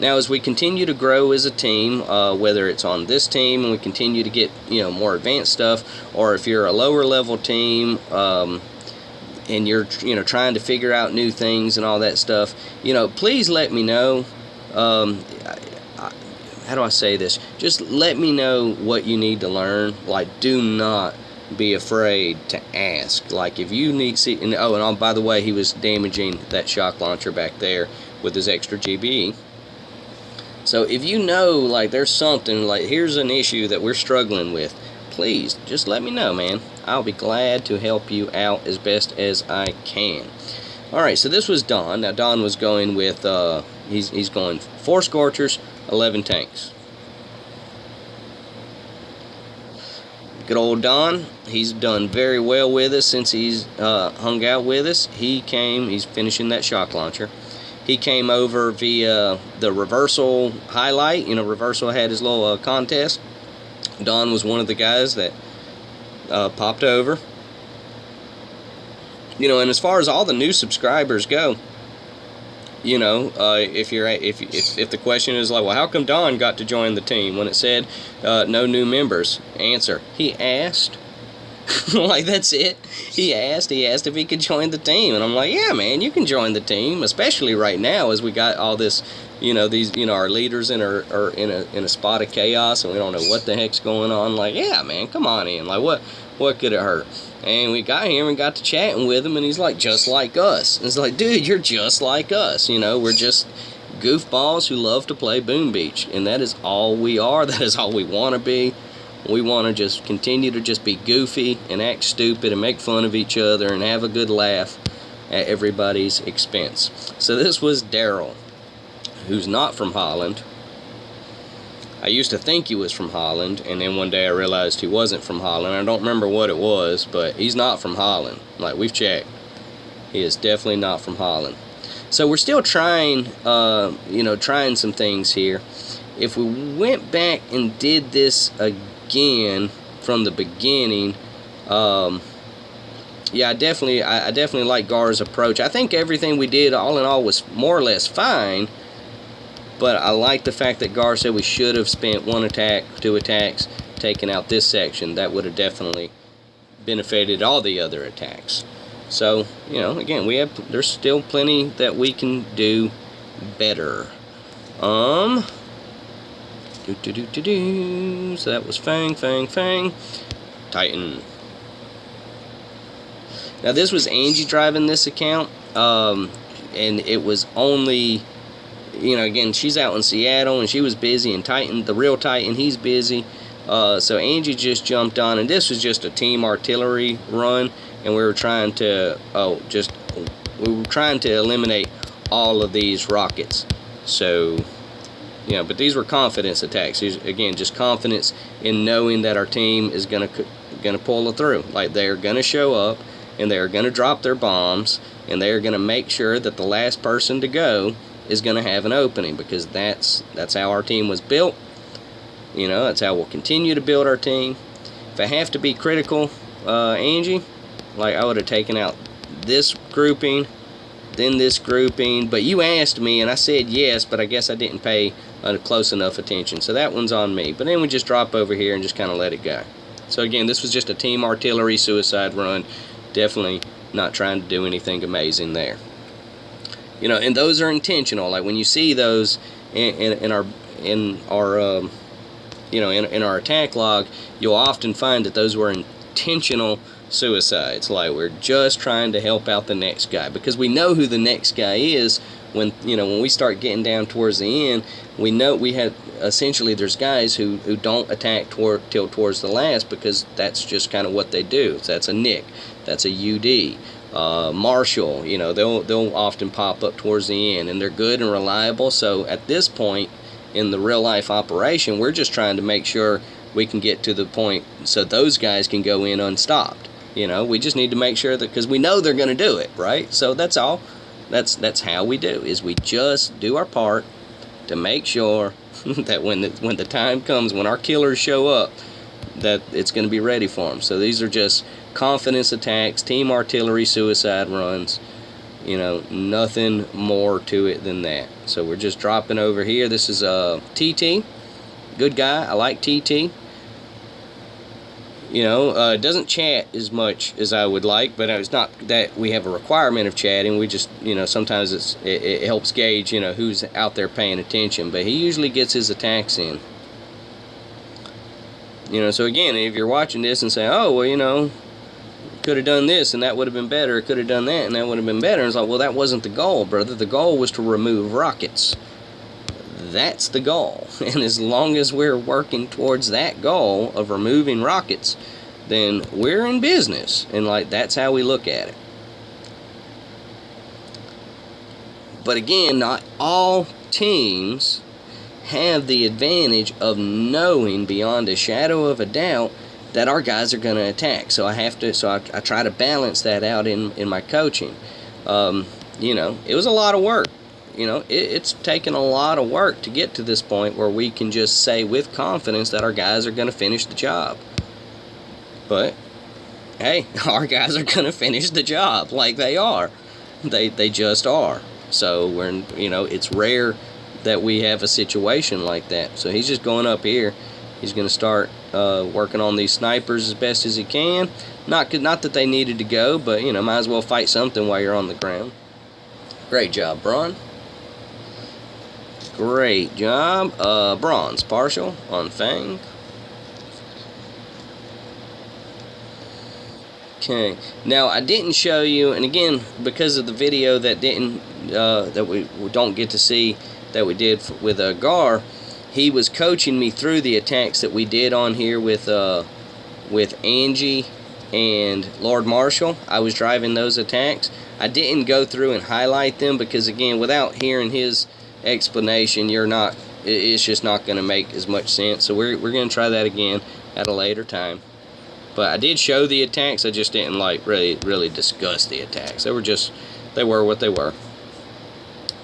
Now, as we continue to grow as a team, whether it's on this team and we continue to get, you know, more advanced stuff, or if you're a lower level team, and you're, you know, trying to figure out new things and all that stuff, you know, please let me know. How do I say this? Just let me know what you need to learn. Like, do not be afraid to ask. Like, if you need, and by the way, he was damaging that shock launcher back there with his extra GBE. So if you know, like, there's something, like, here's an issue that we're struggling with, please just let me know, man. I'll be glad to help you out as best as I can. Alright, so this was Don. Now, Don was going with, he's going 4 Scorchers, 11 tanks. Good old Don. He's done very well with us since he's hung out with us. He's finishing that shock launcher. He came over via the Reversal highlight. You know, Reversal had his little contest. Don was one of the guys that popped over. You know, and as far as all the new subscribers go, you know, if the question is like, well, how come Don got to join the team when it said no new members? Answer: he asked. Like, that's it. He asked if he could join the team, and I'm like, yeah, man, you can join the team, especially right now as we got all this, you know, these, you know, our leaders are in a spot of chaos, and we don't know what the heck's going on. Like, yeah, man, come on in. Like, what could it hurt? And we got here and got to chatting with him, and he's like, just like us. And it's like, dude, you're just like us. You know, we're just goofballs who love to play Boom Beach, and that is all we are. That is all we want to be. We want to just continue to just be goofy and act stupid and make fun of each other and have a good laugh at everybody's expense. So this was Daryl, who's not from Holland. I used to think he was from Holland, and then one day I realized he wasn't from Holland. I don't remember what it was, but he's not from Holland. Like, we've checked. He is definitely not from Holland. So we're still trying, you know, trying some things here. If we went back and did this again from the beginning, yeah, I definitely like Gar's approach. I think everything we did, all in all, was more or less fine. But I like the fact that Gar said we should have spent 1 attack, 2 attacks, taking out this section. That would have definitely benefited all the other attacks. So, you know, again, there's still plenty that we can do better. So that was Fang. Titan. Now, this was Angie driving this account, and it was only, you know, again, she's out in Seattle, and she was busy, and Titan, the real Titan, he's busy. So Angie just jumped on, and this was just a team artillery run, and we were trying to eliminate all of these rockets. So, you know, but these were confidence attacks. These, again, just confidence in knowing that our team is gonna pull it through. Like, they're gonna show up, and they're gonna drop their bombs, and they're gonna make sure that the last person to go is gonna have an opening, because that's how our team was built. You know, that's how we'll continue to build our team. If I have to be critical, Angie, like, I would have taken out this grouping, then this grouping, but you asked me and I said yes, but I guess I didn't pay close enough attention, so that one's on me. But then we just drop over here and just kind of let it go. So again, this was just a team artillery suicide run. Definitely not trying to do anything amazing there. You know, and those are intentional. Like, when you see those in our attack log, you'll often find that those were intentional suicides. Like, we're just trying to help out the next guy, because we know who the next guy is. When we start getting down towards the end, we know we have essentially, there's guys who don't attack till towards the last, because that's just kind of what they do. So that's a Nick, that's a UD, Marshall. You know, they'll often pop up towards the end, and they're good and reliable. So at this point in the real life operation, we're just trying to make sure we can get to the point so those guys can go in unstopped. You know, we just need to make sure that, because we know they're going to do it, right? So that's all. That's how we do, is we just do our part to make sure that when the time comes, when our killers show up, that it's going to be ready for them. So these are just confidence attacks, team artillery suicide runs. You know, nothing more to it than that. So we're just dropping over here. This is TT. Good guy. I like TT. You know, doesn't chat as much as I would like, but it's not that we have a requirement of chatting. We just, you know, sometimes it helps gauge, you know, who's out there paying attention. But he usually gets his attacks in. You know, so again, if you're watching this and say, oh, well, you know, could have done this and that would have been better, could have done that and that would have been better. And it's like, well, that wasn't the goal, brother. The goal was to remove rockets. That's the goal. And as long as we're working towards that goal of removing rockets, then we're in business. And like, that's how we look at it. But again, not all teams have the advantage of knowing beyond a shadow of a doubt that our guys are going to attack. So I try to balance that out in my coaching. You know, it was a lot of work. You know, it's taken a lot of work to get to this point where we can just say with confidence that our guys are going to finish the job. But, hey, our guys are going to finish the job like they are. They just are. So, you know, it's rare that we have a situation like that. So he's just going up here. He's going to start working on these snipers as best as he can. Not that they needed to go, but, you know, might as well fight something while you're on the ground. Great job, Braun. Great job. Bronze partial on Fang. Okay. Now, I didn't show you, and again, because of the video that we don't get to see that we did with Gar, he was coaching me through the attacks that we did on here with Angie and Lord Marshall. I was driving those attacks. I didn't go through and highlight them because, again, without hearing his explanation, it's just not going to make as much sense. So we're going to try that again at a later time. But I did show the attacks. I just didn't like really discuss the attacks. They were what they were.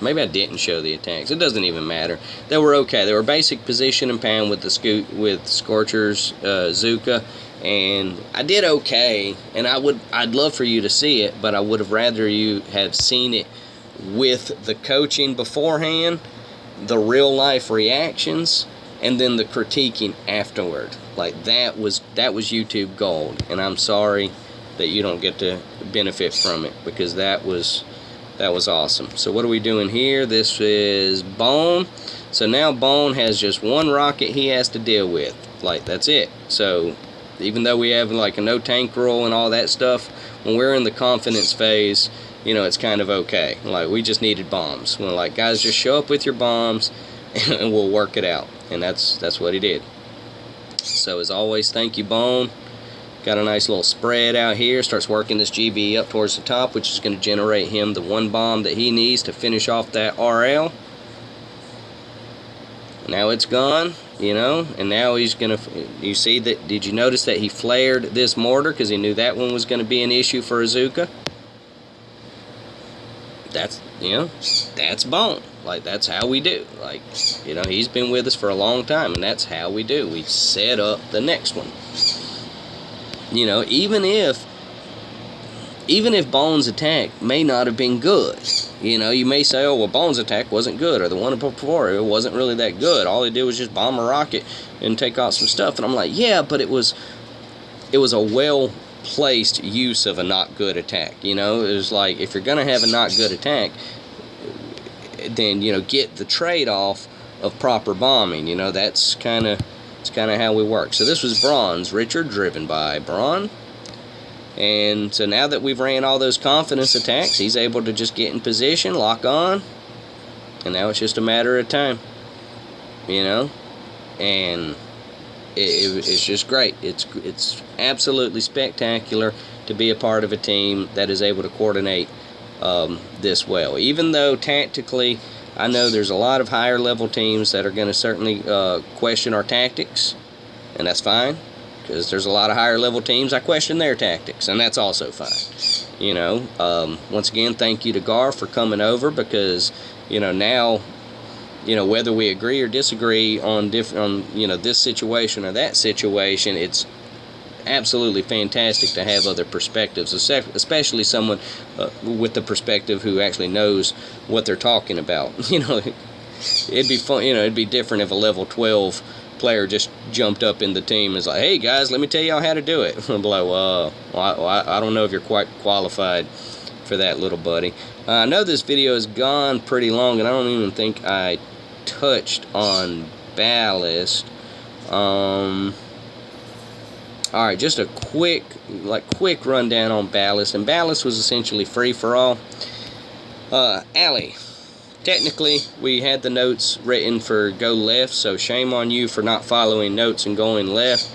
Maybe I didn't show the attacks. It doesn't even matter. They were okay. They were basic position and pound with Scorcher's Zuka, and I did okay. And I'd love for you to see it, but I would have rather you have seen it with the coaching beforehand, the real life reactions, and then the critiquing afterward. Like that was YouTube gold, and I'm sorry that you don't get to benefit from it because that was awesome. So what are we doing here? This is Bone. So now Bone has just one rocket he has to deal with. Like, that's it. So even though we have like a no tank rule and all that stuff, when we're in the confidence phase, you know, it's kind of okay. Like, we just needed bombs. When like, guys, just show up with your bombs and we'll work it out. And that's what he did. So as always, thank you, Bone. Got a nice little spread out here. Starts working this GB up towards the top, which is going to generate him the one bomb that he needs to finish off that RL. Now it's gone, you know, and now he's going to, you see that, did you notice that he flared this mortar because he knew that one was going to be an issue for Azuka? That's, you know, that's Bone. Like, that's how we do. Like, you know, he's been with us for a long time, and that's how we do. We set up the next one. You know, even if Bone's attack may not have been good, you know, you may say, oh, well, Bone's attack wasn't good, or the one before it wasn't really that good. All he did was just bomb a rocket and take out some stuff. And I'm like, yeah, but it was a well-placed use of a not good attack. You know, it was like, if you're going to have a not good attack, then, you know, get the trade-off of proper bombing. You know, that's kind of how we work. So this was Bronze Richard, driven by Braun. And so now that we've ran all those confidence attacks, he's able to just get in position, lock on, and now it's just a matter of time. You know, and it's just great. It's absolutely spectacular to be a part of a team that is able to coordinate this well. Even though tactically, I know there's a lot of higher level teams that are going to certainly question our tactics, and that's fine, because there's a lot of higher level teams I question their tactics, and that's also fine. You know, once again, thank you to Gar for coming over, because, you know, now, you know, whether we agree or disagree on you know, this situation or that situation, it's absolutely fantastic to have other perspectives, especially someone with the perspective who actually knows what they're talking about. You know, it'd be fun. You know, it'd be different if a level 12 player just jumped up in the team and was like, "Hey guys, let me tell y'all how to do it." I'm like, well, I don't know if you're quite qualified for that, little buddy. I know this video has gone pretty long, and I don't even think I touched on ballast. Alright, just a quick rundown on ballast. And ballast was essentially free for all. Alley. Technically, we had the notes written for go left, so shame on you for not following notes and going left.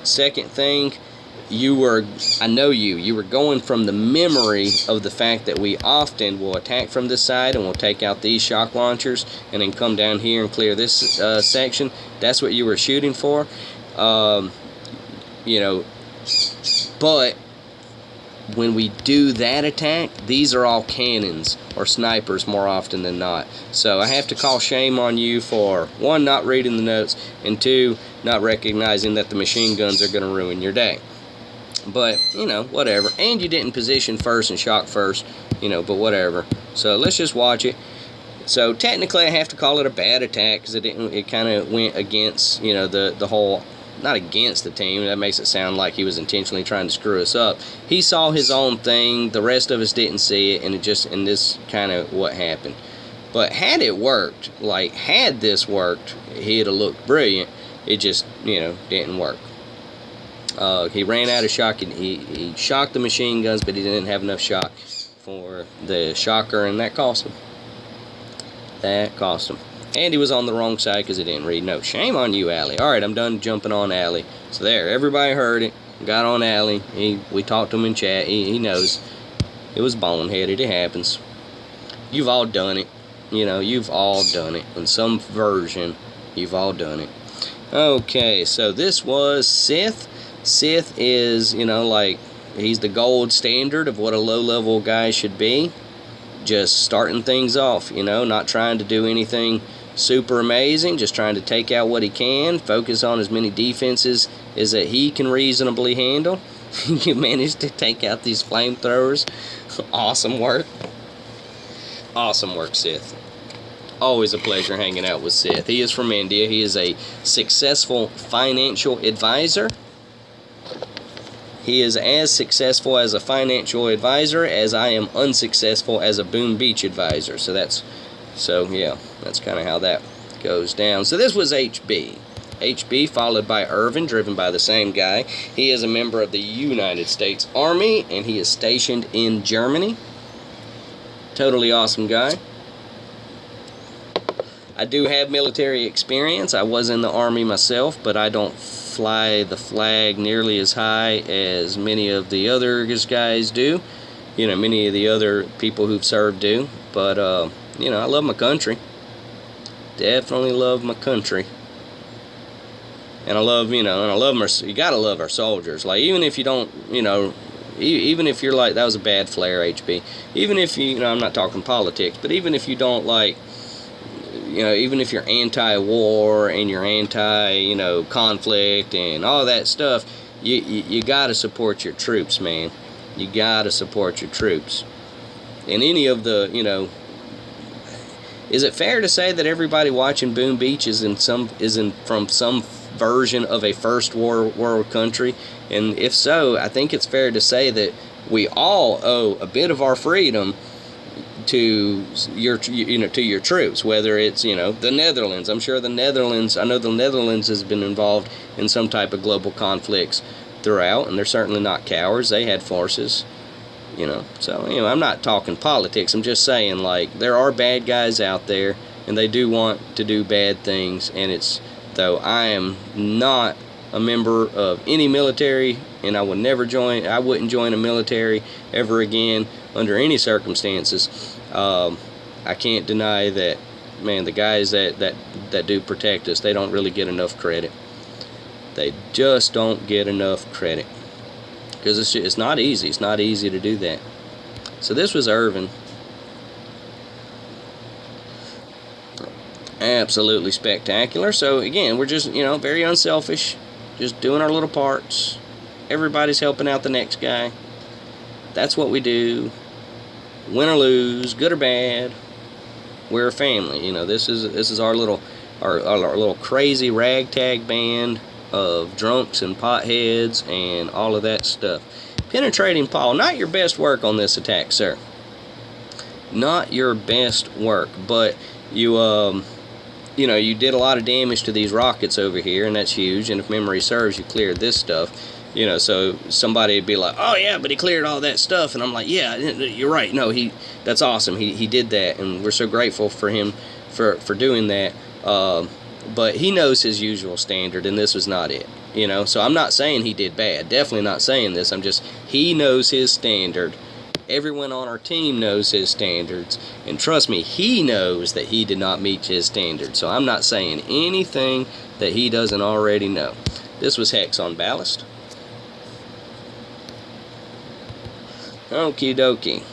Second thing, I know you were going from the memory of the fact that we often will attack from this side and we'll take out these shock launchers and then come down here and clear this section. That's what you were shooting for. You know, but when we do that attack, these are all cannons or snipers more often than not. So I have to call shame on you for, one, not reading the notes, and two, not recognizing that the machine guns are going to ruin your day. But, you know, whatever. And you didn't position first and shock first, you know, but whatever. So let's just watch it. So technically I have to call it a bad attack because it kind of went against, you know, the whole, not against the team. That makes it sound like he was intentionally trying to screw us up. He saw his own thing. The rest of us didn't see it, and this kind of what happened. But had it worked, like had this worked, he'd have looked brilliant. It just, you know, didn't work. He ran out of shock, and he shocked the machine guns, but he didn't have enough shock for the shocker, and that cost him. That cost him. And he was on the wrong side because he didn't read notes. Shame on you, Alley. Alright, I'm done jumping on Alley. So there, everybody heard it. Got on Alley. We talked to him in chat. He knows. It was boneheaded. It happens. You've all done it. You know, you've all done it. In some version, you've all done it. Okay, so this was Sith. Sith is, you know, like, he's the gold standard of what a low-level guy should be. Just starting things off, you know, not trying to do anything super amazing, just trying to take out what he can, focus on as many defenses as that he can reasonably handle. You managed to take out these flamethrowers. Awesome work. Awesome work, Sith. Always a pleasure hanging out with Sith. He is from India. He is a successful financial advisor. He is as successful as a financial advisor as I am unsuccessful as a Boom Beach advisor. So yeah, that's kind of how that goes down. So this was HB. HB followed by Irvin, driven by the same guy. He is a member of the United States Army, and he is stationed in Germany. Totally awesome guy. I do have military experience. I was in the Army myself, but I don't fly the flag nearly as high as many of the other guys do. You know, many of the other people who've served do. But, you know, I love my country. Definitely love my country. And I love, you know, and I love you gotta love our soldiers. Like, even if you don't, you know, even if you're like, that was a bad flare, HB. Even if you know, I'm not talking politics, but even if you don't like, you know, even if you're anti-war and you're anti, you know, conflict and all that stuff, you gotta support your troops, man. You gotta support your troops. And any of the, you know, is it fair to say that everybody watching Boom Beach is from some version of a first world country? And if so, I think it's fair to say that we all owe a bit of our freedom to your troops, whether it's, you know, the Netherlands. I'm sure I know the Netherlands has been involved in some type of global conflicts throughout, and they're certainly not cowards. They had forces, you know. So, you know, I'm not talking politics. I'm just saying, like, there are bad guys out there, and they do want to do bad things. And it's, though I am not a member of any military, and I wouldn't join a military ever again under any circumstances. I can't deny that, man, the guys that do protect us, they don't really get enough credit. They just don't get enough credit. Because it's not easy. It's not easy to do that. So this was Irvin. Absolutely spectacular. So again, we're just, you know, very unselfish. just doing our little parts. Everybody's helping out the next guy. That's what we do. Win or lose, good or bad, we're a family. You know, this is our little crazy ragtag band of drunks and potheads and all of that stuff. Penetrating Paul, not your best work on this attack, sir. Not your best work, but you know, you did a lot of damage to these rockets over here, and that's huge. And if memory serves, you cleared this stuff. You know, so somebody would be like, "Oh yeah, but he cleared all that stuff," and I'm like, "Yeah, you're right. No, that's awesome. He did that, and we're so grateful for him for doing that." But he knows his usual standard, and this was not it. You know, so I'm not saying he did bad. Definitely not saying this. I'm just, he knows his standard. Everyone on our team knows his standards, and trust me, he knows that he did not meet his standards. So I'm not saying anything that he doesn't already know. This was Hex on ballast. Okie dokie.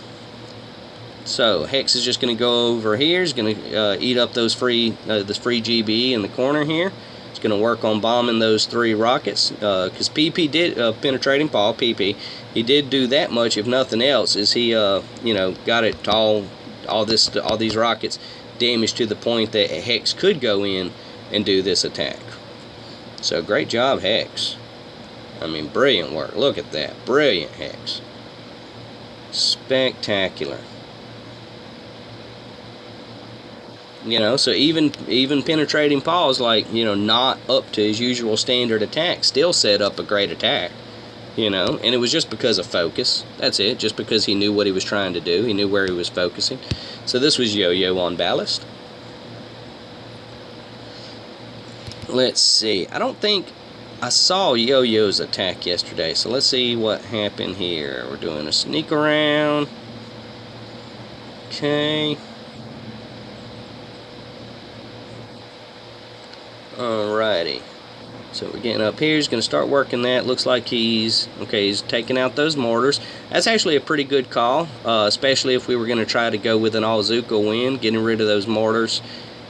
So Hex is just going to go over here. He's going to eat up those this free GB in the corner here. He's going to work on bombing those 3 rockets, because PP did penetrating Paul. PP, he did do that much, if nothing else, is he you know, got it to all these rockets damaged to the point that Hex could go in and do this attack. So great job, Hex. I mean, brilliant work. Look at that, brilliant, Hex. Spectacular. You know, so even penetrating Paul's, like, you know, not up to his usual standard attack, still set up a great attack. You know, and it was just because of focus. That's it, just because he knew what he was trying to do. He knew where he was focusing. So this was Yo-Yo on ballast. Let's see. I don't think I saw Yo-Yo's attack yesterday, so let's see what happened here. We're doing a sneak around. Okay. Alrighty. So we're getting up here. He's going to start working that. Looks like he's taking out those mortars. That's actually a pretty good call, especially if we were going to try to go with an all-Zuko win. Getting rid of those mortars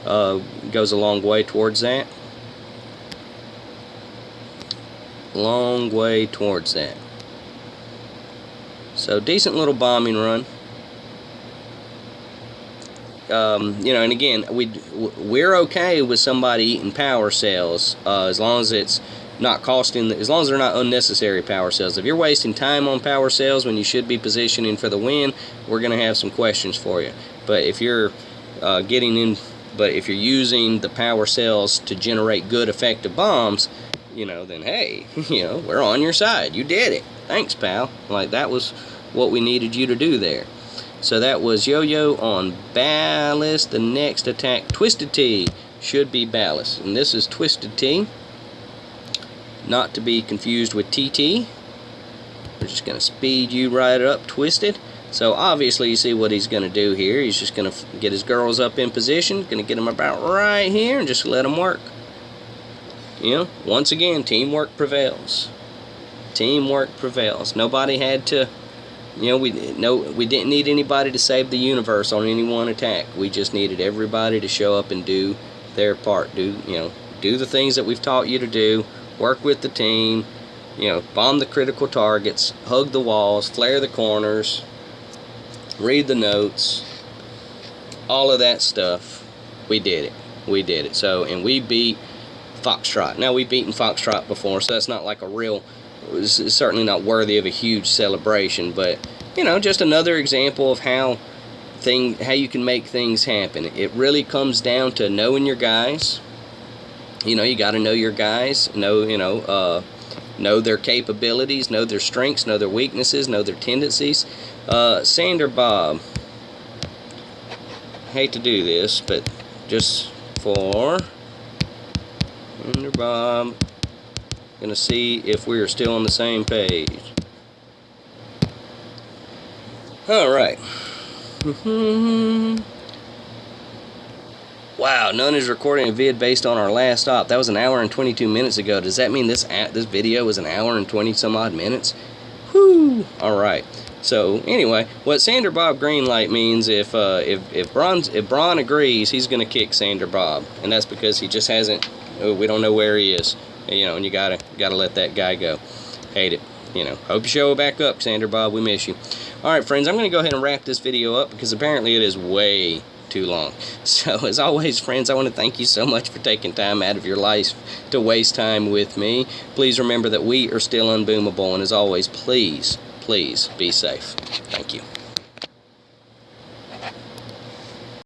goes a long way towards that. Long way towards that. So decent little bombing run. You know, and again, we're okay with somebody eating power cells as long as it's not costing, as long as they're not unnecessary power cells. If you're wasting time on power cells when you should be positioning for the win, we're going to have some questions for you. But if you're if you're using the power cells to generate good, effective bombs, you know, then hey, you know, we're on your side. You did it. Thanks, pal. Like, that was what we needed you to do there. So that was Yo-Yo on ballast. The next attack, Twisted Tea, should be ballast. And this is Twisted Tea, not to be confused with TT. We're just going to speed you right up, Twisted. So obviously you see what he's going to do here. He's just going to get his girls up in position, going to get them about right here and just let them work. You know, once again, teamwork prevails. Teamwork prevails. Nobody had to... You know, we didn't need anybody to save the universe on any one attack. We just needed everybody to show up and do their part. Do the things that we've taught you to do. Work with the team. You know, bomb the critical targets, hug the walls, flare the corners, read the notes, all of that stuff. We did it. We did it. So, and we beat Foxtrot. Now, we've beaten Foxtrot before, so that's not like a real... It's certainly not worthy of a huge celebration, but, you know, just another example of how you can make things happen. It really comes down to knowing your guys. You know, you got to know your guys, know their capabilities, know their strengths, know their weaknesses, know their tendencies. Sander Bob, hate to do this, but just for Sander Bob, gonna see if we are still on the same page. All right. Wow, none is recording a vid based on our last op. That was an hour and 22 minutes ago. Does that mean this video was an hour and 20 some odd minutes? Whoo! All right. So anyway, what Sander Bob Greenlight means, if Bron agrees, he's gonna kick Sander Bob, and that's because he just hasn't. We don't know where he is. you know, and you gotta let that guy go. Hate it. You know, hope you show back up, Xander Bob. We miss you. All right, friends, I'm going to go ahead and wrap this video up because apparently it is way too long. So, as always, friends, I want to thank you so much for taking time out of your life to waste time with me. Please remember that we are still unboomable, and as always, please, please be safe. Thank you.